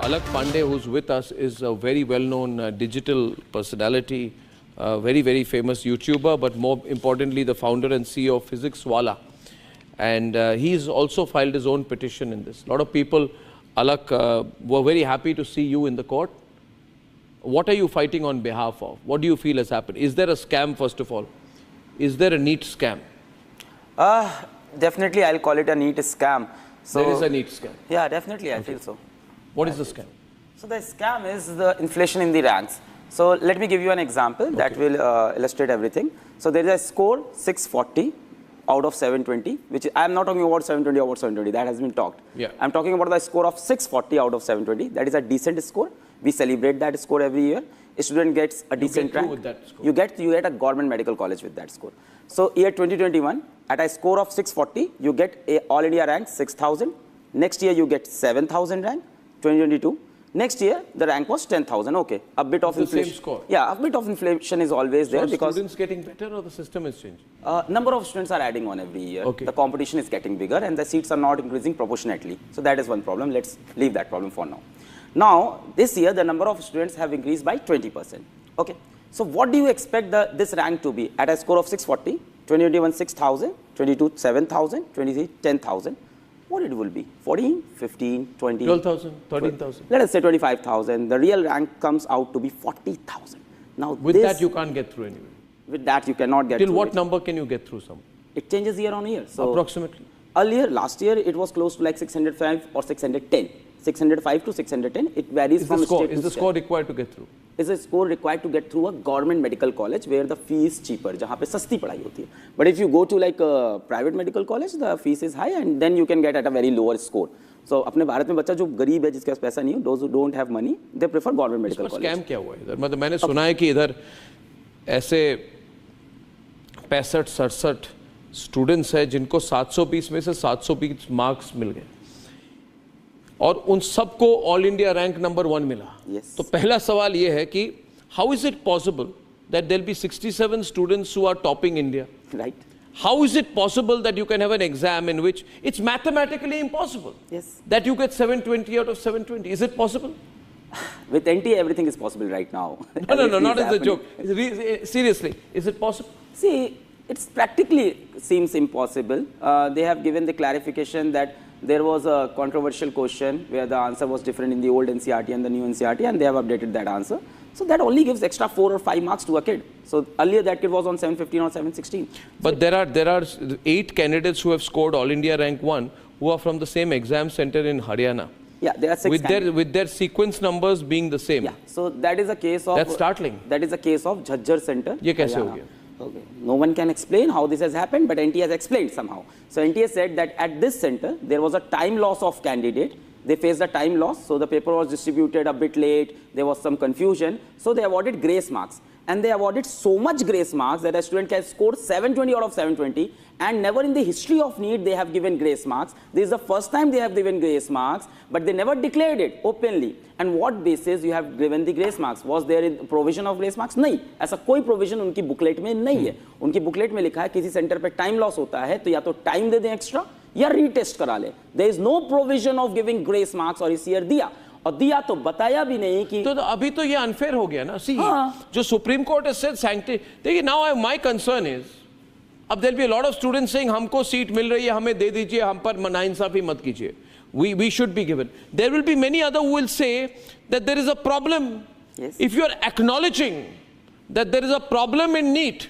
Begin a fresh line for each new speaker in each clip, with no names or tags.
Alak Pandey, who's with us, is a very well-known digital personality, very, very famous YouTuber, but more importantly, the founder and CEO of Physics Wala. And he's also filed his own petition in this. A lot of people, Alak, were very happy to see you in the court. What are you fighting on behalf of? What do you feel has happened? Is there a scam, first of all? Is there a NEET scam?
Definitely, I'll call it a NEET scam. So,
there is a NEET scam?
Yeah, definitely, I feel so.
What is the scam?
So the scam is the inflation in the ranks. So let me give you an example that will illustrate everything. So there is a score 640 out of 720, which I'm not talking about 720 over 720, that has been talked.
Yeah.
I'm talking about the score of 640 out of 720. That is a decent score. We celebrate that score every year. A student gets a decent rank.
With that score.
You get a government medical college with that score. So year 2021, at a score of 640, you get a all India rank 6,000. Next year you get 7,000 rank. 2022. Next year, the rank was 10,000. Okay, a bit of inflation.
Same score.
Yeah, a bit of inflation is always there because
students getting better or the system is changing?
Number of students are adding on every year.
Okay.
The competition is getting bigger and the seats are not increasing proportionately. So that is one problem. Let's leave that problem for now. Now, this year, the number of students have increased by 20%. Okay. So what do you expect this rank to be? At a score of 640, 2021 6,000, 22 7,000, 23 10,000. What it will be? 14, 15, 20?
12,000, 13,000.
Let us say 25,000. The real rank comes out to be 40,000. Now,
with that, you can't get through anyway.
With that, you cannot get
through.
Till
what number can you get through some?
It changes year on year. So
approximately?
Earlier, last year, it was close to like 605 or 610. 605 to 610. It varies from state to state.
Is the score required to get through?
Is a score required to get through a government medical college where the fee is cheaper, जहाँ पे सस्ती पढ़ाई होती है. But if you go to like a private medical college, the fees is high and then you can get at a very lower score. So अपने भारत में बच्चा जो गरीब है जिसके पास पैसा नहीं है, those who don't have money, they prefer government medical college.
Scam क्या हुआ है इधर? मतलब मैंने सुना है कि इधर ऐसे 65-67 स्टूडेंट्स हैं जिनको 720 में से 720 मार्क्स मिल गए और उन सबको ऑल इंडिया रैंक नंबर 1 मिला. तो पहला सवाल ये है कि how is it possible that there be 67 students who are topping India?
Right.
How is it possible that you can have an exam in which it's mathematically impossible?
Yes.
That you get 720 out of 720? Is it possible?
With NTA, everything is possible right now.
No, not as a joke. Seriously, is it possible?
See, it's practically seems impossible. They have given the clarification that there was a controversial question where the answer was different in the old NCERT and the new NCERT, and they have updated that answer. So that only gives extra 4 or 5 marks to a kid. So earlier that kid was on 715 or 716.
But there are 8 candidates who have scored All India rank 1 who are from the same exam center in Haryana.
Yeah, there are 6
with their sequence numbers being the same.
Yeah, so that is a case of...
That's startling.
That is a case of Jhajjar Center.
ये कैसे हो गया?
Okay. No one can explain how this has happened, but NTA has explained somehow. So NTA said that at this center, there was a time loss of candidate. They faced a time loss, so the paper was distributed a bit late. There was some confusion. So they awarded grace marks. And they awarded so much grace marks that a student can score 720 out of 720. And never in the history of NEET they have given grace marks. This is the first time they have given grace marks, but they never declared it openly. And what basis you have given the grace marks? Was there a provision of grace marks? नहीं, ऐसा कोई provision उनकी booklet में नहीं है. उनकी booklet में लिखा है किसी सेंटर पे टाइम लॉस होता है तो या तो टाइम दे दें एक्स्ट्रा या रीटेस्ट करा ले. There is no provision of giving grace marks और इस ईयर दिया. और दिया तो बताया भी नहीं कि
तो अभी तो ये अनफेयर हो गया ना. सी जो supreme court has said sanctity. देखिए now my concern is अब there'll be a lot of students saying हमको सीट मिल रही है हमें दे दीजिए हम पर नाइंसाफी मत कीजिए. We should be given. There will be many other who will say that there is a problem.
Yes.
If you are acknowledging that there is a problem in NEET,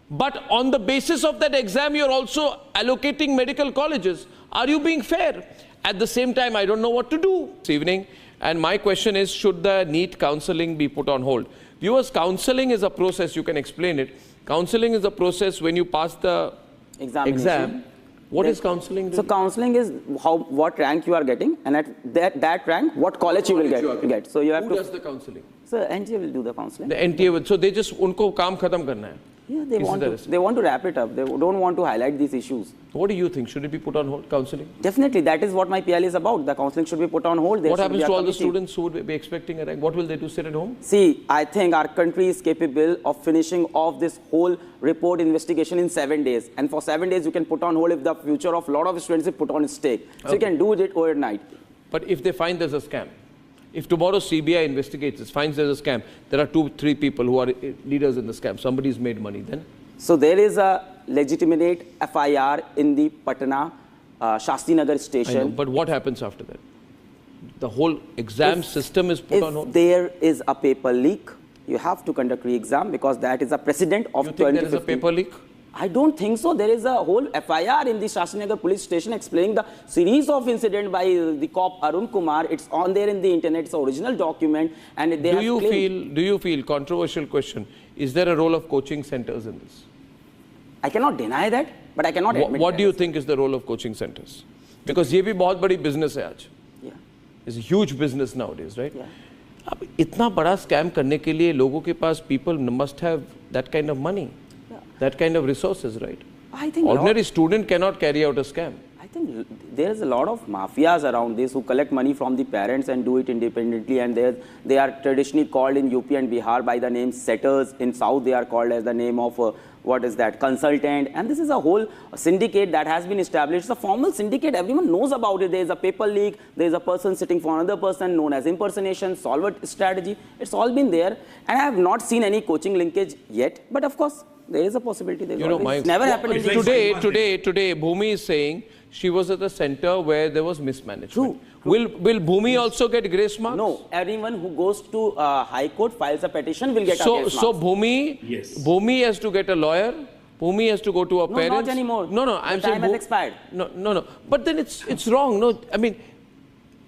but on the basis of that exam you are also allocating medical colleges, are you being fair? At the same time, I don't know what to do this evening. And my question is, should the NEET counseling be put on hold? Viewers, counseling is a process, you can explain it. Counseling is a process when you pass the exam. What is counseling?
So counseling is what rank you are getting, and at that rank, what college you will get. So you have
Who does the counseling?
So NTA will do the counseling.
The NTA will. So they just उनको काम खत्म करना है.
Yeah, they want to wrap it up. They don't want to highlight these issues.
What do you think? Should it be put on hold, counseling?
Definitely, that is what my PL is about. The counseling should be put on hold.
What happens to all the students who would be expecting a rank? What will they do, sit at home?
See, I think our country is capable of finishing off this whole report investigation in 7 days. And for 7 days, you can put on hold if the future of a lot of students is put on stake. So you can do it overnight.
But if they find there's a scam? If tomorrow CBI investigates this, finds there's a scam, there are 2-3 people who are leaders in the scam, somebody's made money, then?
So there is a legitimate FIR in the Patna Shastri Nagar
I
station.
know, but what happens after that? The whole exam system is put on hold?
If there is a paper leak, you have to conduct re-exam because that is a precedent of
You think there is a
2015.
paper leak?
I don't think so. There is a whole FIR in the Shastri Nagar police station explaining the series of incidents by the cop Arun Kumar. It's on there in the internet. It's an original document, and they have claimed.
Do you feel, controversial question, is there a role of coaching centers in this?
I cannot deny that, but I cannot admit
What
that.
do you think is the role of coaching centers? Because ये भी बहुत बड़ी business है आज.
Yeah.
It's a huge business nowadays, right?
Yeah.
अब इतना बड़ा scam करने के लिए लोगों के पास people must have that kind of money, that kind of resources, right?
I think
Ordinary student cannot carry out a scam.
I think there is a lot of mafias around this who collect money from the parents and do it independently, and they are traditionally called in UP and Bihar by the name setters. In South, they are called as the name of what is that, consultant. And this is a whole syndicate that has been established. It's a formal syndicate. Everyone knows about it. There is a paper leak. There is a person sitting for another person known as impersonation, solver strategy. It's all been there. And I have not seen any coaching linkage yet. But of course, there is a possibility. There's
You know,
always, never happened in
today, Bhumi is saying she was at the center where there was mismanagement.
True.
Will Bhumi also get grace marks?
No, everyone who goes to High Court files a petition will get a grace
So
marks.
Bhumi has to get a lawyer. Bhumi has to go to her parents.
No, not anymore.
No, I'm saying
time has expired.
No. But then it's wrong. No, I mean,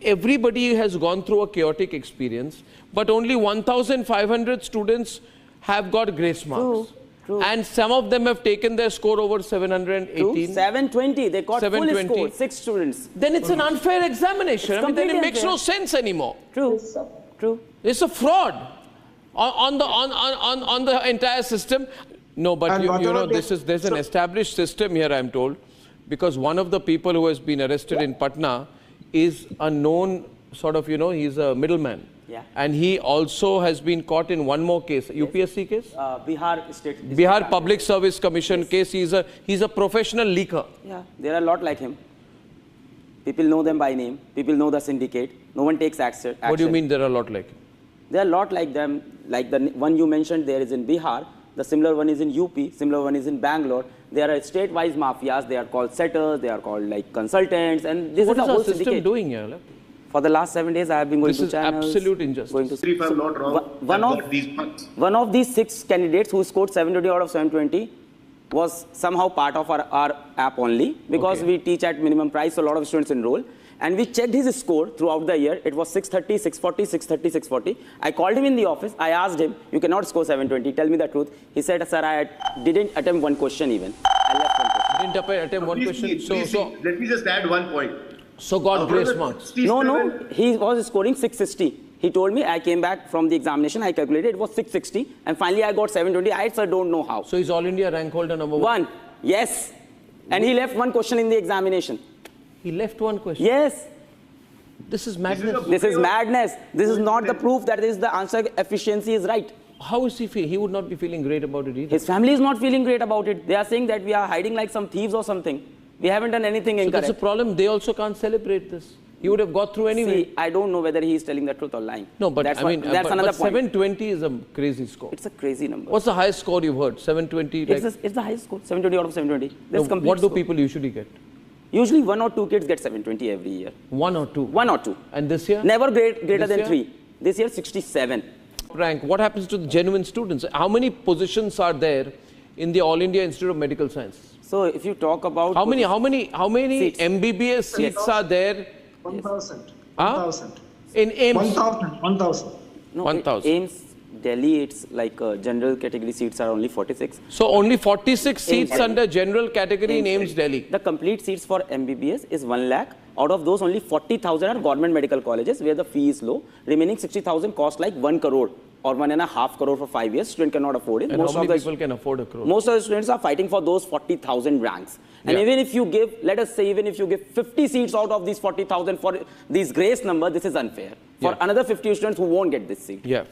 everybody has gone through a chaotic experience, but only 1,500 students have got grace marks.
True.
And some of them have taken their score over 718.
720, they got full
720.
score, 6 students.
Then it's an unfair examination.
It's
I mean, then it
completely
makes no
unfair.
sense anymore.
True.
It's a fraud on the entire system. No, but
And
you know,
whatever
there's an established system here, I'm told, because one of the people who has been arrested in Patna is a known sort of, he's a middleman.
Yeah.
And he also has been caught in one more case, UPSC case?
Bihar State.
Bihar Public Service Commission case. He's a professional leaker.
Yeah, there are a lot like him. People know them by name. People know the syndicate. No one takes action.
What do you mean there are a lot like him?
There are a lot like them. Like the one you mentioned there is in Bihar. The similar one is in UP. Similar one is in Bangalore. There are state-wise mafias. They are called setters. They are called like consultants. And this
What
is
is
a whole
our system
syndicate.
doing here? Like?
For the last 7 days, I have been going
This
to
is
channels.
absolute injustice.
Going to
If I'm not wrong,
one of these 6 candidates who scored 720 out of 720 was somehow part of our app only, because we teach at minimum price, so a lot of students enroll. And we checked his score throughout the year. It was 630, 640, 630, 640. I called him in the office. I asked him, you cannot score 720. Tell me the truth. He said, sir, I didn't attempt one question even. I left one question.
Didn't attempt one question. So
let me just add one point.
So got grace marks.
No, he was scoring 660. He told me, I came back from the examination, I calculated, it was 660, and finally I got 720. I sir, don't know how.
So he's All India rank holder number 1.
Yes. And he left one question in the examination.
He left one question.
Yes.
This is madness.
This is madness. This is not the proof that is the answer efficiency is right.
How is he feel? He would not be feeling great about it either.
His family is not feeling great about it. They are saying that we are hiding like some thieves or something. We haven't done anything
So
incorrect.
that's a problem. They also can't celebrate this. He would have got through anyway.
See, I don't know whether he is telling the truth or lying.
No, but
that's
I mean,
that's
but
another point.
720 is a crazy score.
It's a crazy number.
What's the highest score you've heard? 720? Like,
It's the highest score, 720 out of 720. That's
no,
complete
what do
score.
people usually get?
Usually 1 or 2 kids get 720 every year.
1 or 2?
1 or 2.
And this year?
Never greater
This
than
year?
3. This year 67.
Rank. What happens to the genuine students? How many positions are there in the All India Institute of Medical Sciences?
So if you talk about
How many
Seats.
MBBS seats are there
1,000.
Huh?
1,000.
in AIMS?
1,000.
no,
1,000.
AIMS Delhi, it's like general category seats are only 46.
So only 46 seats
Delhi.
under general category in AIMS Delhi.
The complete seats for MBBS is 1 lakh. Out of those, only 40,000 are government medical colleges where the fee is low. Remaining 60,000 cost like 1 crore or 1.5 crore for 5 years. Student cannot afford it.
And how many people can afford a crore?
Most of the students are fighting for those 40,000 ranks. And
Yeah.
even if you give, let us say, even if you give 50 seats out of these 40,000 for these grace number, this is unfair. For
Yeah.
another 50 students who won't get this seat.
Yeah.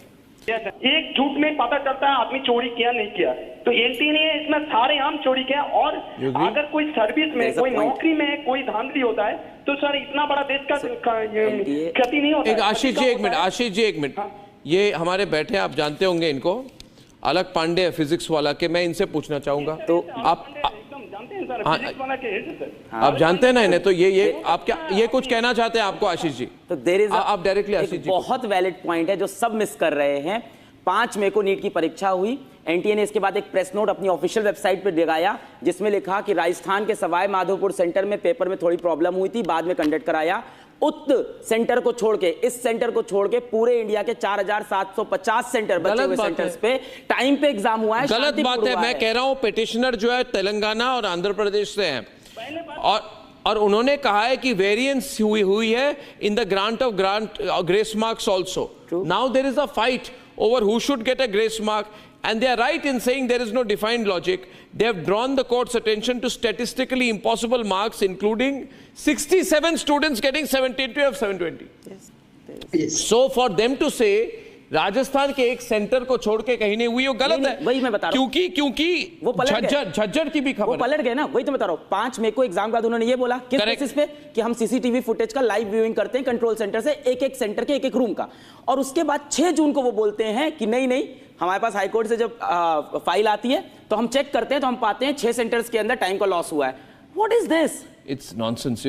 एक झूठ में पता चलता है आदमी चोरी किया नहीं किया, तो एलटी नहीं है, इसमें सारे हम चोरी किया। और
You agree?
अगर कोई सर्विस में,
There's a
कोई
point.
नौकरी में कोई धांधली होता है तो सर इतना बड़ा देश का
NTA
क्षति नहीं होता
एक
है?
आशीष जी
क्षति
एक
का
मिनट,
होता है?
आशीष जी एक मिनट,
हाँ।
ये हमारे बैठे हैं, आप जानते होंगे इनको, अलग पांडे है फिजिक्स वाला के, मैं इनसे पूछना चाहूंगा।
तो
आप
एकदम जानते हैं सर,
हाँ,
फिजिक्स वाला के हैं सर।
आप जानते हैं ना इन्हें, तो ये आप क्या ये कुछ कहना चाहते हैं आपको आशीष जी?
तो देर इज
आप डायरेक्टली आशीष जी
बहुत वैलिड पॉइंट है जो सब मिस कर रहे हैं। 5 मई को नीट की परीक्षा हुई। एनटीए ने इसके बाद एक प्रेस नोट अपनी ऑफिशियल वेबसाइट पर दिखाया जिसमें लिखा कि राजस्थान के सवाई माधोपुर सेंटर में पेपर में थोड़ी प्रॉब्लम हुई थी, बाद में कंडक्ट कराया। उक्त सेंटर को छोड़ के, इस सेंटर को छोड़ के पूरे इंडिया के 4750 सेंटर बचे हुए सेंटर्स पे टाइम पे एग्जाम हुआ है।
गलत बात है। मैं कह रहा हूं पिटिशनर जो है तेलंगाना और आंध्र प्रदेश से हैं और उन्होंने कहा है कि वेरिएंस हुई है in the grant of grace marks also. Now there is a fight over who should get a grace mark, and they are right in saying there is no defined logic. They have drawn the court's attention to statistically impossible marks, including 67 students getting 720 of 720.
Yes.
So for them to say Rajasthan के एक centre को छोड़ के कहीं नहीं हुई, वो गलत है।
वही मैं बता रहा हूं।
क्योंकि
वो पलट गए।
झज्जर की भी
वो
खबर
पलट गए ना, वही तो बता रहा हूं। 5 मई को एग्जाम के बाद उन्होंने ये बोला किस
Correct.
बेसिस पे कि हम सीसीटीवी फुटेज का लाइव व्यूइंग करते हैं कंट्रोल सेंटर से, एक एक सेंटर के एक एक रूम का। और उसके बाद 6 जून को वो बोलते हैं कि नहीं हमारे पास हाईकोर्ट से जब फाइल आती है तो हम चेक करते हैं तो हम पाते हैं 6 सेंटर्स के अंदर टाइम का लॉस हुआ है। What is this?
It's nonsense.